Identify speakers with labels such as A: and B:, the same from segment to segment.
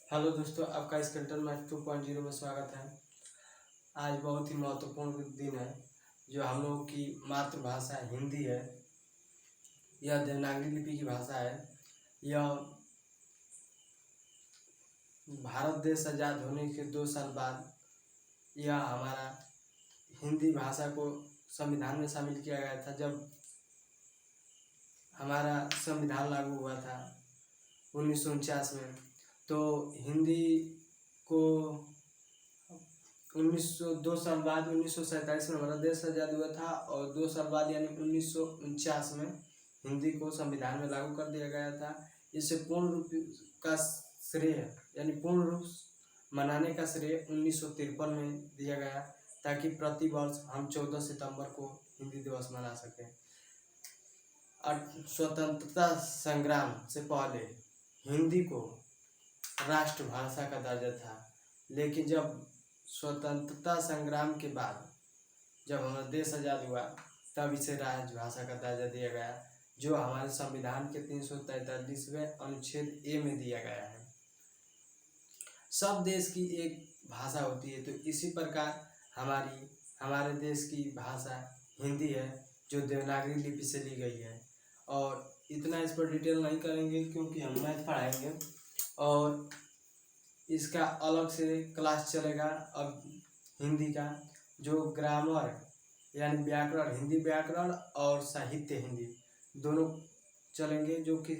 A: Hello दोस्तों, आपका इस कंटेंट मैथ 2.0 में स्वागत है। आज बहुत ही महत्वपूर्ण दिन है। जो हम लोगों की मातृभाषा हिंदी है, यह देवनागरी लिपि की भाषा है। यह भारत देश आज़ाद होने के 2 साल बाद यह हमारा हिंदी भाषा को संविधान में शामिल किया गया था। जब हमारा संविधान लागू हुआ था 1949 में, तो हिंदी को 2 साल बाद 1947 में हमारा देश आज़ाद हुआ था, और 2 साल बाद यानी 1949 में हिंदी को संविधान में लागू कर दिया गया था। इसे पूर्ण रूप का श्रेय यानी पूर्ण रूप मनाने का श्रेय 1953 में दिया गया, ताकि प्रति वर्ष हम 14 सितंबर को हिंदी दिवस मना सकें। स्वतंत्रता संग्राम से पहले हिंदी को राष्ट्रभाषा का दर्जा था, लेकिन जब स्वतंत्रता संग्राम के बाद जब हमारा देश आज़ाद हुआ, तब इसे राजभाषा का दर्जा दिया गया, जो हमारे संविधान के 343वें अनुच्छेद ए में दिया गया है। सब देश की एक भाषा होती है, तो इसी प्रकार हमारे देश की भाषा हिंदी है, जो देवनागरी लिपि से ली गई है। और इतना इस पर डिटेल नहीं करेंगे, क्योंकि हम मैथ पढ़ाएंगे और इसका अलग से क्लास चलेगा। अब हिंदी का जो ग्रामर यानी व्याकरण, हिंदी व्याकरण और साहित्य हिंदी दोनों चलेंगे, जो कि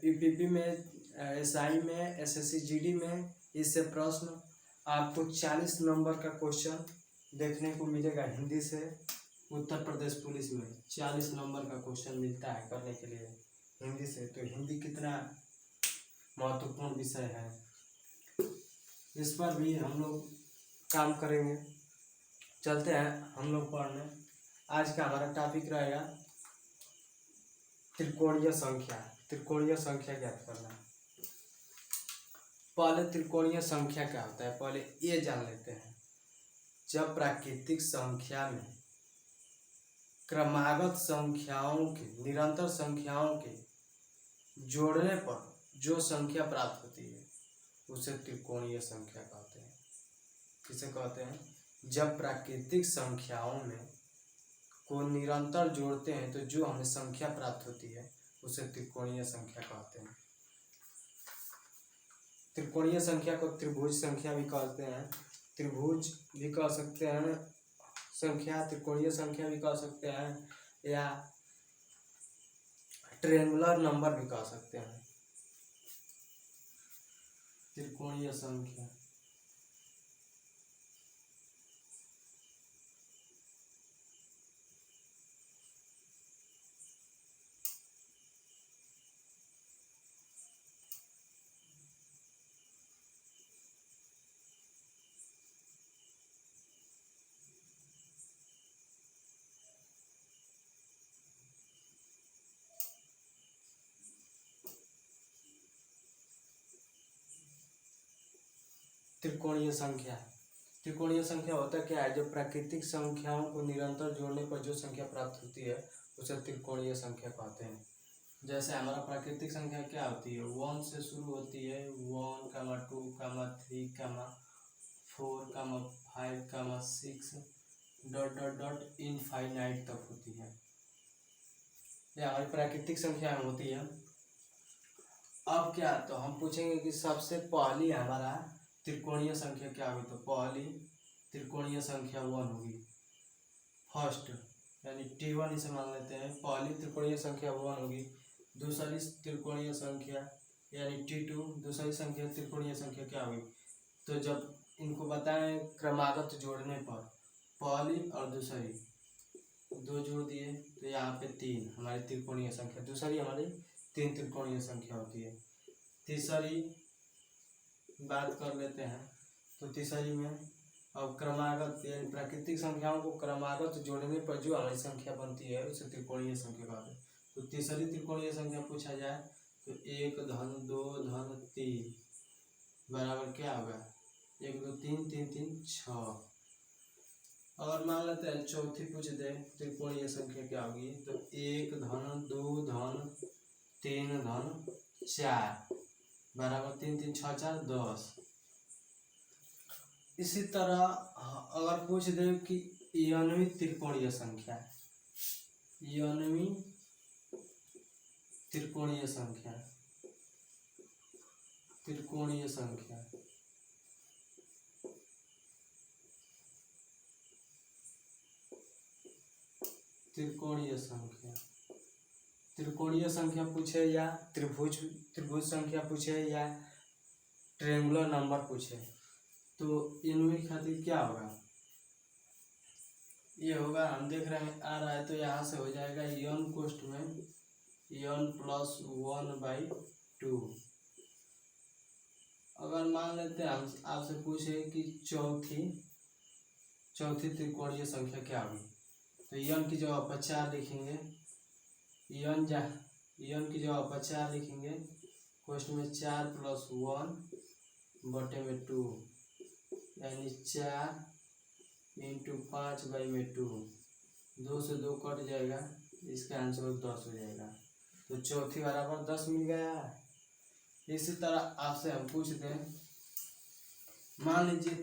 A: यूपीपी में, एसआई में, एसएससी जीडी में इससे प्रश्न आपको 40 नंबर का क्वेश्चन देखने को मिलेगा। हिंदी से उत्तर प्रदेश पुलिस में 40 नंबर का क्वेश्चन मिलता है करने के लिए हिंदी से। तो हिंदी कितना महत्वपूर्ण विषय है, इस पर भी हम लोग काम करेंगे। चलते हैं हम लोग पढ़ने। आज का हमारा टॉपिक रहेगा त्रिकोणीय संख्या। त्रिकोणीय संख्या ज्ञात करना। पहले त्रिकोणीय संख्या क्या होता है, पहले ये जान लेते हैं। जब प्राकृतिक संख्या में क्रमागत संख्याओं के, निरंतर संख्याओं के जोड़ने पर जो संख्या प्राप्त होती है, उसे त्रिकोणीय संख्या कहते हैं। किसे कहते हैं? जब प्राकृतिक संख्याओं में को निरंतर जोड़ते हैं, तो जो हमें संख्या प्राप्त होती है, उसे त्रिकोणीय संख्या कहते हैं। त्रिकोणीय संख्या को त्रिभुज संख्या भी कहते हैं, त्रिभुज भी कह सकते हैं संख्या, त्रिकोणीय संख्या भी कह सकते हैं, या ट्रायंगुलर नंबर भी कह सकते हैं। त्रिकोणीय संख्या त्रिकोणीय संख्या त्रिकोणीय संख्या होता क्या है? जब प्राकृतिक संख्याओं को निरंतर जोड़ने पर जो संख्या प्राप्त होती है, उसे त्रिकोणीय संख्या कहते हैं। जैसे हमारा प्राकृतिक संख्या क्या होती है? 1 से शुरू होती है, 1, 2, 3, 4, 5, 6 डॉट डॉट डॉट इनफाइनाइट तक होती है। यह हमारी प्राकृतिक संख्या में होती है। अब क्या, तो हम पूछेंगे कि सबसे पहली हमारा त्रिकोणीय संख्या क्या होगी? तो पहली त्रिकोणीय संख्या 1 होगी, फर्स्ट, यानी T1 इसे मान लेते हैं। पहली त्रिकोणीय संख्या 1 होगी। दूसरी त्रिकोणीय संख्या यानी T2, दूसरी संख्या त्रिकोणीय संख्या क्या होगी? तो जब इनको बताएं क्रमागत जोड़ने पर, पहली और दूसरी दो जोड़ दिए, तो यहाँ पे 3 हमारी त्रिकोणीय संख्या, दूसरी हमारी 3 त्रिकोणीय संख्या होती है। तीसरी बात कर लेते हैं, तो तीसरी में अब क्रमागत यानी प्राकृतिक संख्याओं को क्रमागत जोड़ने पर जो हमारी संख्या बनती है, उसे त्रिकोणीय संख्या कहते हैं। तो तीसरी त्रिकोणीय संख्या पूछा जाए तो 1 धन 2 धन 3 बराबर क्या होगा? 1 2 3 3 3 6। और मान लेते हैं चौथी पूछ दे त्रिकोणीय संख्या क्या होगी? तो 1 धन 2 धन 3 धन 4 बराबर 3 3 6 4 10। इसी तरह अगर पूछ दे कि यौनवी त्रिकोणीय संख्या, यौनवी त्रिकोणीय संख्या, त्रिकोणीय संख्या, त्रिकोणीय संख्या, त्रिकोणीय संख्या पूछे या त्रिभुज त्रिभुज संख्या पूछे या ट्रायंगुलर नंबर पूछे, तो इनमें खातिर क्या होगा, ये होगा, हम देख रहे हैं आ रहा है तो यहाँ से हो जाएगा यन कोष्ट में यन प्लस 1/2। अगर मान लेते हैं हम आपसे पूछे कि चौथी त्रिकोणीय संख्या क्या होगी, तो यन की जगह पर 4 लिखेंगे, यन की जगह पर 4 लिखेंगे, कोष्ट में 4 + 1/2 यानी 4 × 5/2, 2 से 2 कट जाएगा, इसका आंसर 10 हो जाएगा। तो चौथी बराबर 10 मिल गया। इसी तरह आपसे हम पूछते हैं, मान लीजिए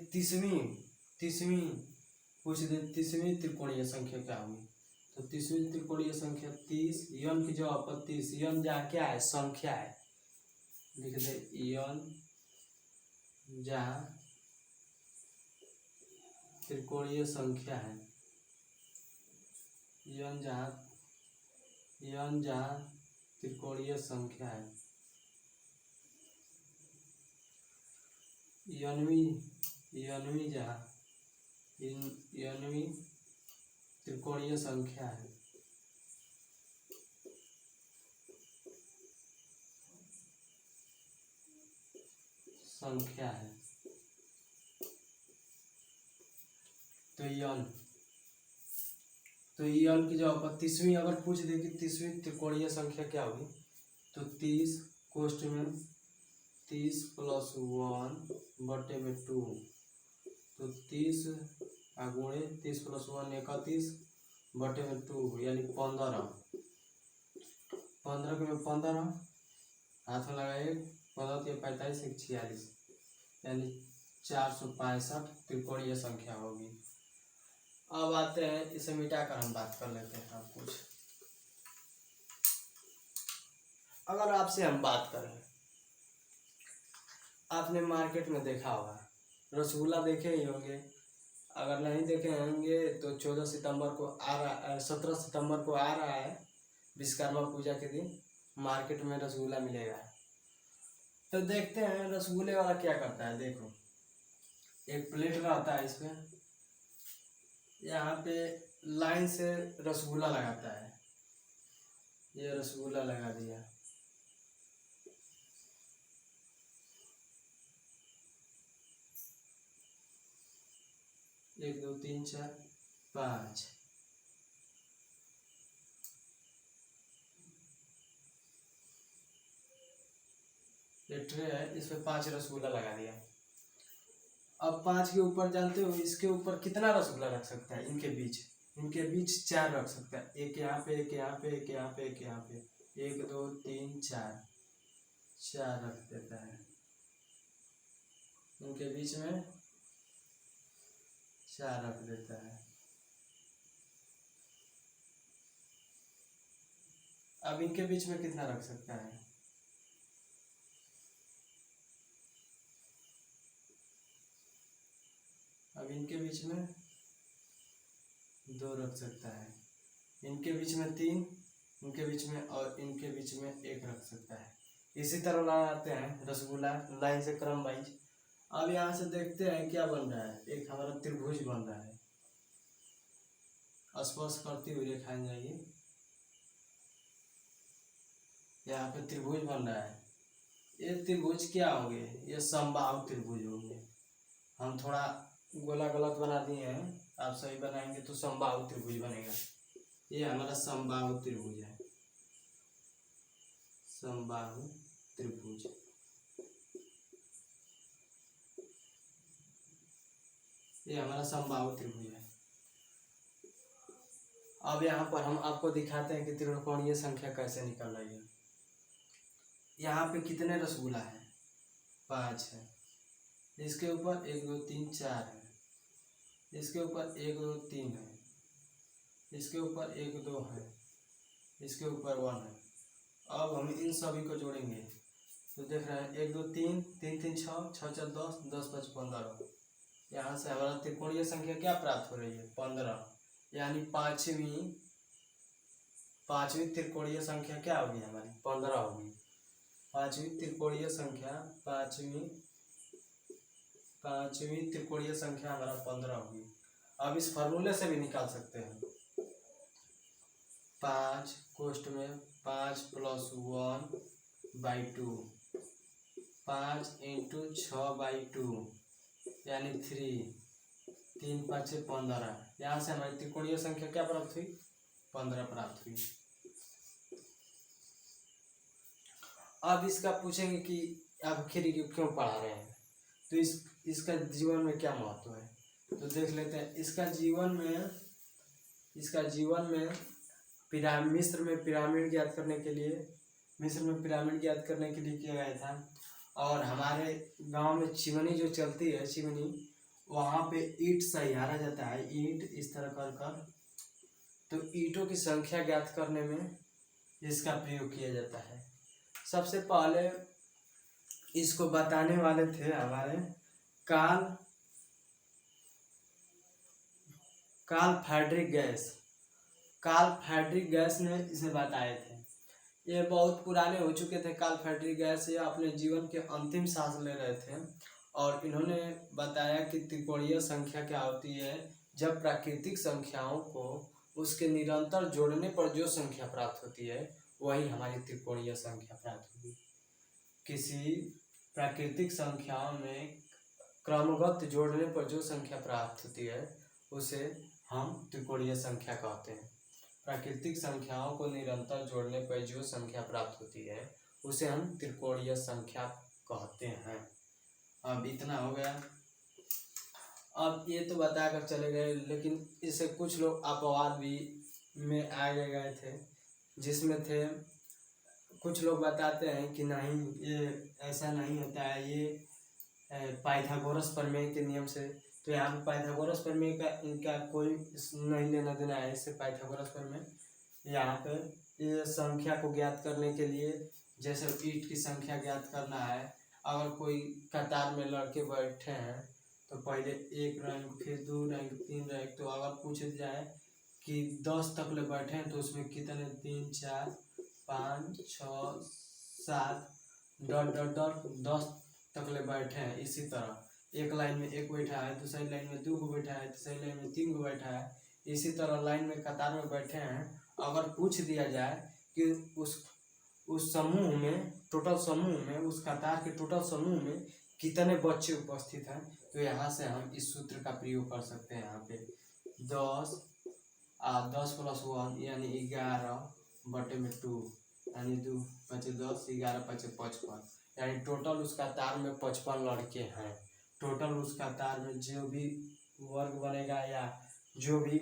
A: तीसवीं पूछ दे, तीसवीं त्रिकोणीय संख्या क्या होगी, तो तीसवीं त्रिकोणीय संख्या 30, यन की जगह पर 30, यन जहाँ क्या है, संख्या है, लिख दे यन जहाँ त्रिकोणीय संख्या है, यन जहाँ त्रिकोणीय संख्या है, यनवी त्रिकोणीय संख्या है, तो यन की जगह पर तीसवीं अगर पूछ दे कि तीसवीं त्रिकोणीय संख्या क्या होगी, तो 30 कोष्ट में 30 + 1/2, तो 30 गुणे 30 + 1 31/2 यानी 15 के में 15 हाथ में लगाए, 15 × 45 = 46 यानी 465 त्रिकोणीय संख्या होगी। अब आते हैं, इसे मिटाकर हम बात कर लेते हैं। आप कुछ अगर आपसे हम बात करें, आपने मार्केट में देखा होगा, रसगुल्ला देखे ही होंगे, अगर नहीं देखे होंगे तो 17 सितंबर को आ रहा है विश्वकर्मा पूजा के दिन मार्केट में रसगुल्ला मिलेगा। तो देखते हैं रसगुल्ले वाला क्या करता है। देखो, एक प्लेट रहता है, इसमें यहाँ पे लाइन से रसगुल्ला लगाता है, ये रसगुल्ला लगा दिया, एक 2 3 4 5, ये ट्रे है, इस पे 5 रसगुल्ला लगा दिया। अब 5 के ऊपर जानते हो इसके ऊपर कितना रसगुल्ला रख सकता है, इनके बीच 4 रख सकता है, एक यहाँ पे, एक यहाँ पे, एक यहाँ पे, एक यहाँ पे, 1 2 3 4 रख देता है, इनके बीच में 4 रख देता है। अब इनके बीच में कितना रख सकता है, अब इनके बीच में 2 रख सकता है, इनके बीच में 3, इनके बीच में, और इनके बीच में 1 रख सकता है। इसी तरह लगाते हैं रसगुल्ला लाइन से क्रम वाइज। अब यहाँ से देखते हैं क्या बन रहा है, एक हमारा त्रिभुज बन रहा है, स्पर्श करती हुई रेखाएं जाएगी, यहाँ पे त्रिभुज बन रहा है। ये त्रिभुज क्या होंगे, ये समबाहु त्रिभुज होंगे। हम थोड़ा गोला गलत बना दिए हैं, आप सही बनाएंगे तो समबाहु त्रिभुज बनेगा। ये हमारा समबाहु त्रिभुज है, समबाहु त्रिभुज। ये हमारा समबाहु त्रिभुज है। अब यहाँ पर हम आपको दिखाते हैं कि त्रिकोणीय संख्या कैसे निकल रही है। यहाँ पे कितने रसगुल्ला है, 5 है, इसके ऊपर 1 2 3 4 है, इसके ऊपर 1 2 3 है, इसके ऊपर 1 2 है, इसके ऊपर 1 है। अब हम इन सभी को जोड़ेंगे तो देख रहे हैं 1 2 3 3 3 6 6 4 10 10 5 15। यहाँ से हमारा त्रिकोणीय संख्या क्या प्राप्त हो रही है? 15। यानी पांचवी त्रिकोणीय संख्या क्या होगी हमारी? 15 होगी। पांचवी त्रिकोणीय संख्या पांचवी त्रिकोणीय संख्या हमारा 15 होगी। अब इस फॉर्मूले से भी निकाल सकते हैं। 5 कोष्ठ में 5 + 1/2, 5 × 6/2 यानी 3, 3 5 15। यहाँ से हमारी त्रिकोणीय संख्या क्या प्राप्त हुई? 15 प्राप्त हुई। अब इसका पूछेंगे कि आखिर ये क्यों पढ़ा रहे हैं, तो इसका जीवन में क्या महत्व है, तो देख लेते हैं। इसका जीवन में मिस्र में पिरामिड ज्ञात करने के लिए किया गया था। और हमारे गांव में चिमनी जो चलती है, वहाँ पे ईंट सहारा जाता है, ईंट इस तरह कर तो ईंटों की संख्या ज्ञात करने में इसका प्रयोग किया जाता है। सबसे पहले इसको बताने वाले थे हमारे कार्ल फ्रेडरिक गैस ने इसे बताए थे। ये बहुत पुराने हो चुके थे। कार्ल फ्रेडरिक गैस ये अपने जीवन के अंतिम सांस ले रहे थे और इन्होंने बताया कि त्रिकोणीय संख्या क्या होती है। जब प्राकृतिक संख्याओं को उसके निरंतर जोड़ने पर जो संख्या प्राप्त होती है वही हमारी त्रिकोणीय संख्या प्राप्त होगी। किसी प्राकृतिक संख्याओं में क्रमबद्ध जोड़ने पर जो संख्या प्राप्त होती है उसे हम त्रिकोणीय संख्या कहते हैं। प्राकृतिक संख्याओं को निरंतर जोड़ने पर जो संख्या प्राप्त होती है उसे हम त्रिकोणीय संख्या कहते हैं। अब इतना हो गया। अब ये तो बताकर चले गए, लेकिन इससे कुछ लोग अपवाद भी में आगे गए थे, जिसमें थे कुछ लोग बताते हैं कि नहीं ये ऐसा नहीं होता है, ये पाइथागोरस प्रमेय के नियम से। तो यहाँ पे पाइथागोरस प्रमेय का इनका कोई नहीं लेना देना है इससे। पाइथागोरस प्रमेय यहाँ पे ये संख्या को ज्ञात करने के लिए, जैसे ईंट की संख्या ज्ञात करना है, अगर कोई कतार में लड़के बैठे हैं तो पहले 1 रैंक, फिर 2 रैंक, 3 रैंक, तो अगर पूछ जाए कि 10 तक ले बैठे हैं तो उसमें कितने 3 4 5 6 7 10 तक ले बैठे हैं। इसी तरह एक लाइन में 1 बैठा है, दूसरी लाइन में 2 को बैठा है, तीसरी लाइन में 3 को बैठा है। इसी तरह लाइन में कतार में बैठे हैं। अगर पूछ दिया जाए कि उस समूह में, टोटल समूह में, उस कतार के टोटल समूह में कितने बच्चे उपस्थित हैं, तो यहाँ से हम इस सूत्र का प्रयोग कर सकते हैं। यहाँ पे 10 + 1 यानी 11/2 यानी 2 5 10, 11 5 55, यानी टोटल उस कतार में 55 लड़के हैं। टोटल उस कतार में जो भी वर्ग बनेगा या जो भी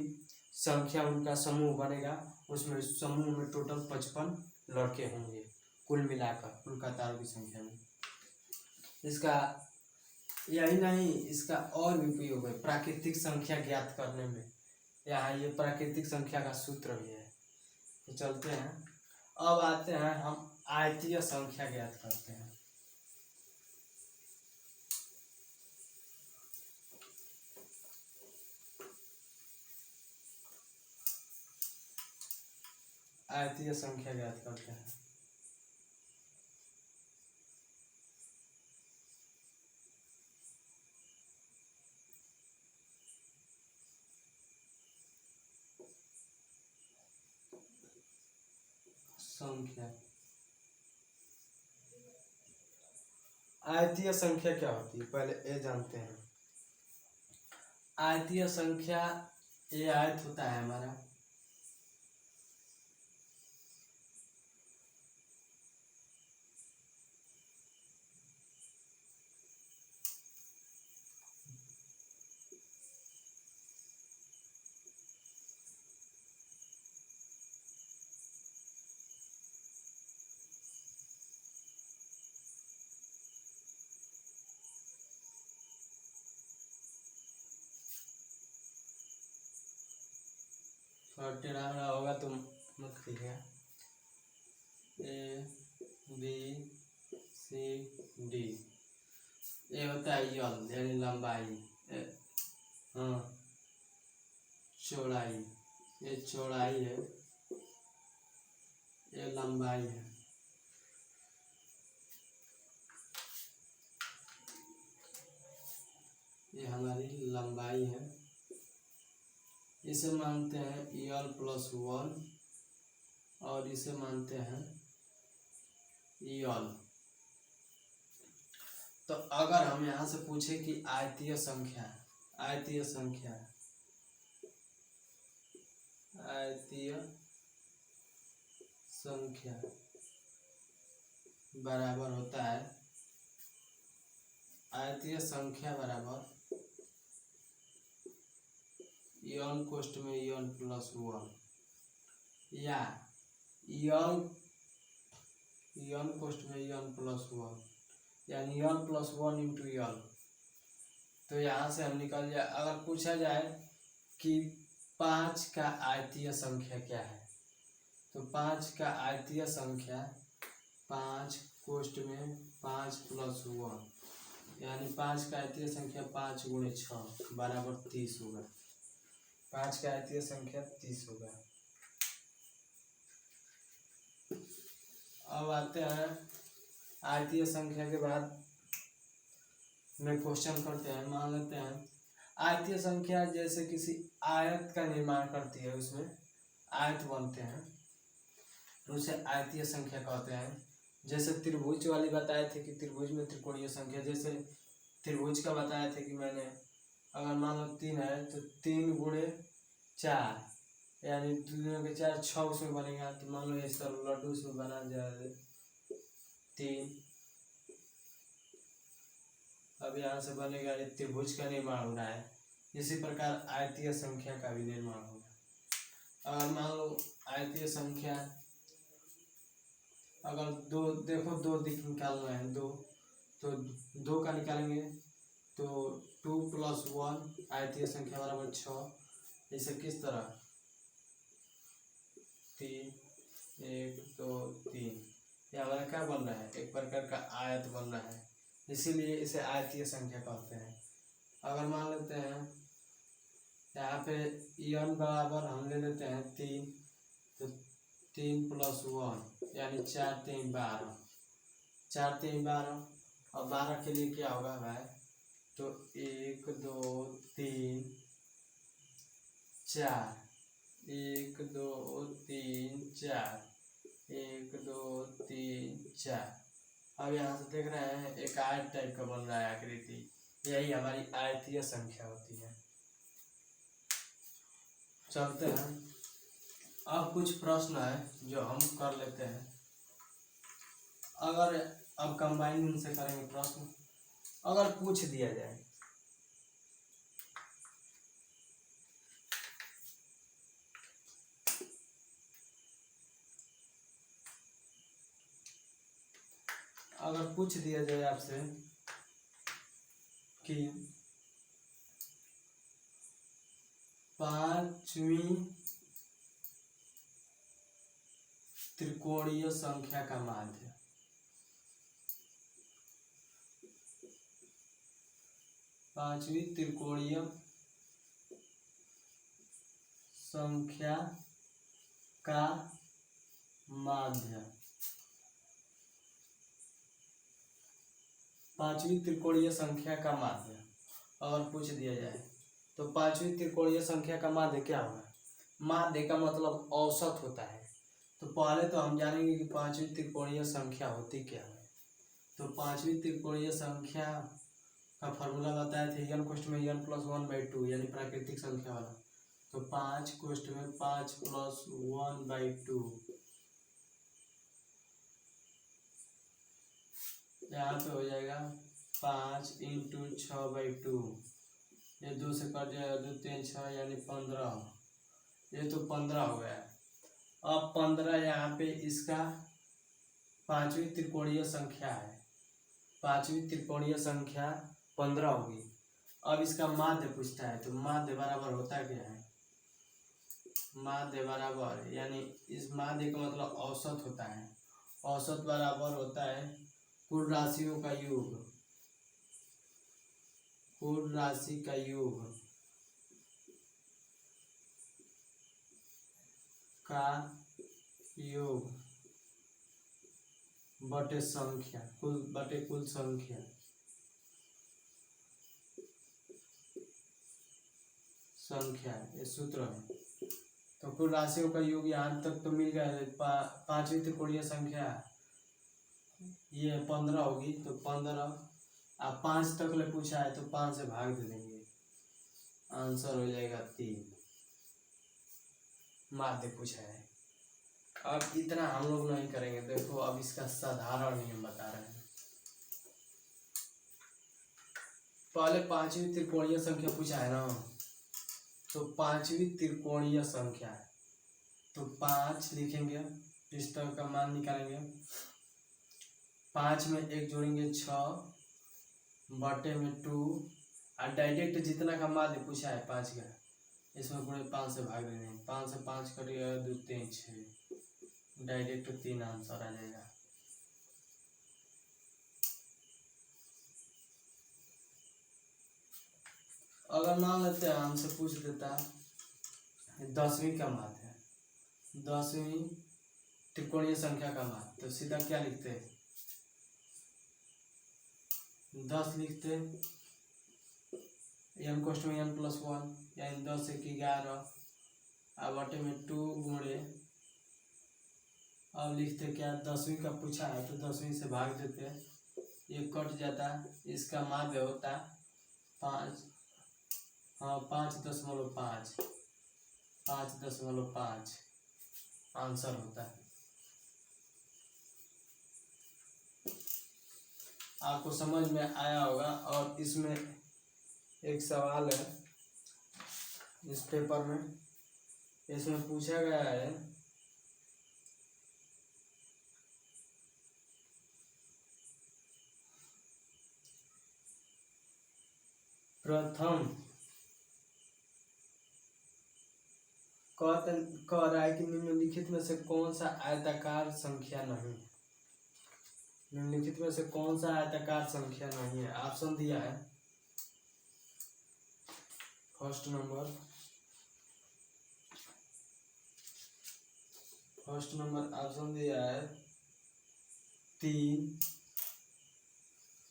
A: संख्या उनका समूह बनेगा उसमें समूह में टोटल 55 लड़के होंगे कुल मिलाकर, कुल कतारों की संख्या में। इसका यही नहीं, इसका और भी उपयोग है प्राकृतिक संख्या ज्ञात करने में। यहाँ ये प्राकृतिक संख्या का सूत्र भी है। तो चलते हैं, अब आते हैं हम आयतीय संख्या ज्ञात करते हैं। आयतीय संख्या ज्ञात करते हैं। संख्या, आयतीय संख्या क्या होती है पहले ये जानते हैं। आयतीय संख्या, ये आयत होता है हमारा, और टेढ़ा मेढ़ा होगा तो मत कीजिएगा। ए बी सी डी, ये होता है यल यानी लंबाई, हाँ चौड़ाई, ये चौड़ाई है, ये लंबाई है। ये हमारी लंबाई है, इसे मानते हैं यल प्लस 1 और इसे मानते हैं यल। तो अगर हम यहाँ से पूछे कि आयतीय संख्या, आयतीय संख्या, आयतीय संख्या बराबर होता है, आयतीय संख्या बराबर यन कोष्ठ में यन प्लस 1 या यन कोष्ठ में यन प्लस 1 यानी यन प्लस 1 इंटू यल। तो यहाँ से हम निकल जाए, अगर पूछा जाए कि 5 का आयतीय संख्या क्या है, तो 5 का आयतीय संख्या 5 कोष्ठ में 5 प्लस 1 यानी 5 का आयतीय संख्या 5 गुणे 6 बराबर 30 होगा। 5 का आयतीय संख्या 30 होगा। अब आते हैं आयतीय संख्या के बाद में क्वेश्चन करते हैं। मान लेते हैं आयतीय संख्या जैसे किसी आयत का निर्माण करती है, उसमें आयत बनते हैं तो उसे आयतीय संख्या कहते हैं। जैसे त्रिभुज वाली बताए थे कि त्रिभुज में त्रिकोणीय संख्या, जैसे त्रिभुज का बताया थे कि मैंने, अगर मान लो 3 है तो 3 गुणे 4 यानी 2 के 4 6 उसमें बनेगा। तो मान लो इस तरह लड्डू उसमें बना जाए 3। अब यहाँ से बनेगा, ये त्रिभुज का निर्माण हो रहा है। इसी प्रकार आयतीय संख्या का भी निर्माण होगा। अगर मान लो आयतीय संख्या, अगर देखो 2 दिख निकालना है, 2 तो 2 का निकालेंगे तो 2 प्लस 1 आयतीय संख्या बराबर 6। इसे किस तरह 3 1 2 3, ये हमारा क्या बन रहा है, एक प्रकार का आयत बन रहा है, इसीलिए इसे आयतीय संख्या कहते हैं। अगर मान लेते हैं यहाँ पे यन बराबर हम ले लेते हैं 3, तो 3 प्लस 1 यानी 4 3 12, 4 3 12 और 12 के लिए क्या होगा भाई, तो 1 2 3 4, 1 2 3 4, 1 2 3 4। अब यहाँ से देख रहे हैं एक आयत टाइप का बन रहा है आकृति, यही हमारी आयतीय संख्या होती है। चलते हैं, अब कुछ प्रश्न है जो हम कर लेते हैं। अगर अब कंबाइन से करेंगे प्रश्न, अगर पूछ दिया जाए आपसे कि 5वीं त्रिकोणीय संख्या का माध्य, 5वीं त्रिकोणीय संख्या का माध्य, 5वीं त्रिकोणीय संख्या का माध्य अगर पूछ दिया जाए तो 5वीं त्रिकोणीय संख्या का माध्य क्या होगा। माध्य का मतलब औसत होता है। तो पहले तो हम जानेंगे कि 5वीं त्रिकोणीय संख्या होती क्या है। तो 5वीं त्रिकोणीय संख्या का फॉर्मूला बताया था यन कोष्ठ में यन प्लस 1/2 यानी प्राकृतिक संख्या वाला। तो 5 कोष्ठ में 5 प्लस 1/2, यहाँ पे हो जाएगा 5 इंटू 6/2, ये 2 से कट जाएगा, 2 3 6 यानी 15, ये तो 15 हो गया। अब 15 यहाँ पे इसका 5वीं त्रिकोणीय संख्या है, 5वीं त्रिकोणीय संख्या 15 होगी। अब इसका माध्य पूछता है, तो माध्य बराबर होता क्या है, माध्य बराबर, यानी इस माध्य का मतलब औसत होता है, औसत बराबर होता है कुल राशियों का योग, कुल राशि का योग का योग बटे संख्या, कुल बटे कुल संख्या, संख्या ये सूत्र है। तो कुल राशियों का योग यहाँ तक तो मिल गया है। पांचवी त्रिकोणीय संख्या ये 15 होगी, तो 15 आप 5 तक ले पूछा है तो 5 से भाग दे देंगे, आंसर हो जाएगा 3। माध्य पूछा है। अब इतना हम लोग नहीं करेंगे, देखो अब इसका साधारण नियम बता रहे हैं। पहले पांचवी त्रिकोणीय संख्या पूछा है ना, तो पांचवी त्रिकोणीय संख्या है तो 5 लिखेंगे, इस तरह का मान निकालेंगे, 5 में 1 जोड़ेंगे 6 बटे में 2, और डायरेक्ट जितना का माध्य पूछा है 5 का, इसमें पूरे 5 से भाग देंगे, 5 से 5 कटेगा 2 3 6, डायरेक्ट 3 आंसर आ जाएगा। अगर मान लेते हैं हमसे पूछ देता 10वीं का माध्य है, 10वीं त्रिकोणीय संख्या का माध्य, तो सीधा क्या लिखते हैं, 10 लिखते, n कोष्ट में n + 1, यानी 10 × 11, अब बटे में 2 गुणे, अब लिखते क्या, 10वीं का पूछा है तो 10वीं से भाग देते, ये कट जाता, इसका माध्य होता 5, हाँ 5.5, 5.5 आंसर होता है। आपको समझ में आया होगा। और इसमें एक सवाल है इस पेपर में, इसमें पूछा गया है प्रथम कह रहा है कि निम्नलिखित में से कौन सा आयताकार संख्या नहीं है, निम्नलिखित में से कौन सा आयताकार संख्या नहीं है। ऑप्शन दिया है, फर्स्ट नंबर ऑप्शन दिया है 3,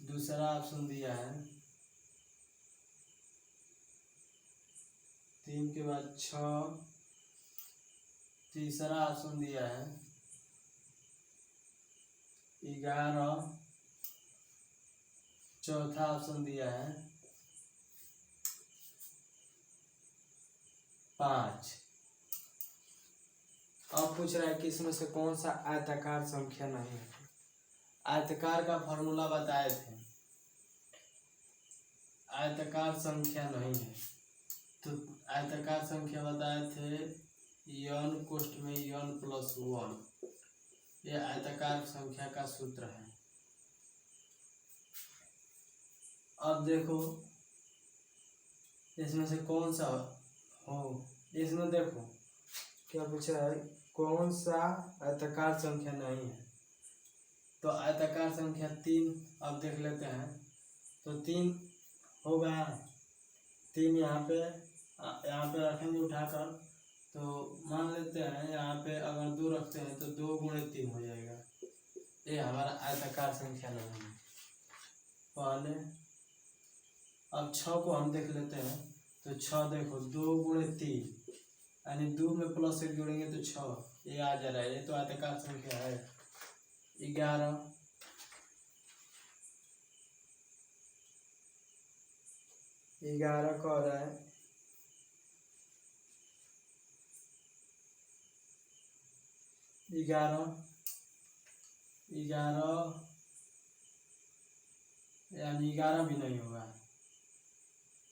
A: दूसरा ऑप्शन दिया है 3 के बाद 6, तीसरा ऑप्शन दिया है 11, चौथा ऑप्शन दिया है 5। अब पूछ रहा है कि इसमें से कौन सा आयताकार संख्या नहीं है। आयताकार का फॉर्मूला बताए थे, आयताकार संख्या नहीं है, तो आयताकार संख्या बताए थे n कोष्ट में n + 1, ये आयताकार संख्या का सूत्र है। अब देखो इसमें से कौन सा हो, इसमें देखो क्या पूछा है, कौन सा आयताकार संख्या नहीं है, तो आयताकार संख्या 3, अब देख लेते हैं, तो 3 हो गया, 3 यहाँ पे रखेंगे उठाकर, तो मान लेते हैं यहाँ पे अगर 2 रखते हैं तो 2 × 3 हो जाएगा, ये हमारा आयताकार संख्या नहीं है पहले। अब 6 को हम देख लेते हैं, तो 6 देखो 2 × 3, यानी 2 में +1 जोड़ेंगे तो 6, ये आ जा रहा है, ये तो आयताकार संख्या है। 11 कह रहा है 11 यानी 11 भी नहीं होगा,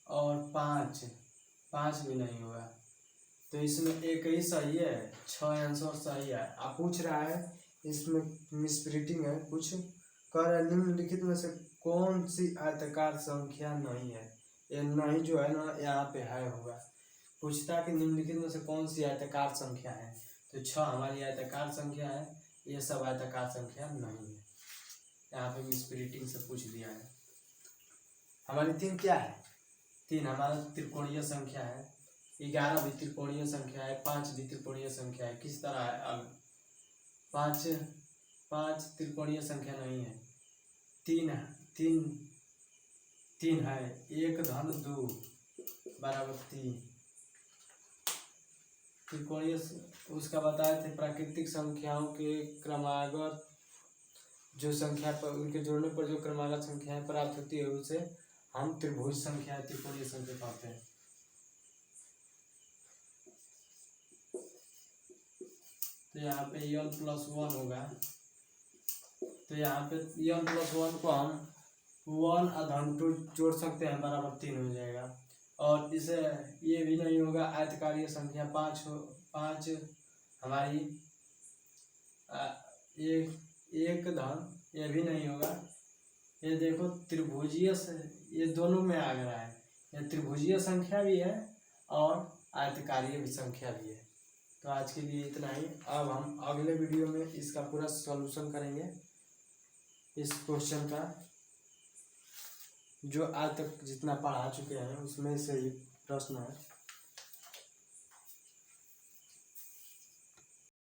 A: और 5 भी नहीं होगा, तो इसमें एक ही सही है, 6 आंसर सही है। आप पूछ रहा है इसमें मिसप्रिंटिंग है, कुछ कह रहा है निम्नलिखित में से कौन सी आयताकार संख्या नहीं है, ये नहीं जो है ना यहाँ पे है होगा, पूछता है कि निम्नलिखित में से कौन सी आयताकार संख्या है, तो 6 हमारी आयताकार संख्या है, ये सब आयताकार संख्या नहीं है। यहाँ पे स्प्लिटिंग से पूछ दिया है। हमारी 3 क्या है, 3 हमारा त्रिकोणीय संख्या है, 11 भी त्रिकोणीय संख्या है, 5 भी त्रिकोणीय संख्या है। किस तरह है, अब 5 त्रिकोणीय संख्या नहीं है, 3 है, 1 धन 2 बराबर 3 त्रिकोणीय। उसका बताए थे प्राकृतिक संख्याओं के क्रमागत जो संख्या पर उनके जोड़ने पर जो क्रमागत संख्याएं प्राप्त होती है उसे हम त्रिभुज संख्या त्रिकोणीय संख्या कहते हैं। तो यहाँ पे n+1 होगा, तो यहाँ पे n+1 को हम 1 धन 2 जोड़ सकते हैं, बराबर 3 हो जाएगा। और इसे ये भी नहीं होगा, आयतकारीय संख्या 5 हमारी एक धन, ये भी नहीं होगा। ये देखो त्रिभुजीय से ये दोनों में आ रहा है, ये त्रिभुजीय संख्या भी है और आयतकारीय भी संख्या भी है। तो आज के लिए इतना ही। अब हम अगले वीडियो में इसका पूरा सॉल्यूशन करेंगे, इस क्वेश्चन का जो आज तक जितना पढ़ा चुके हैं उसमें से प्रश्न है।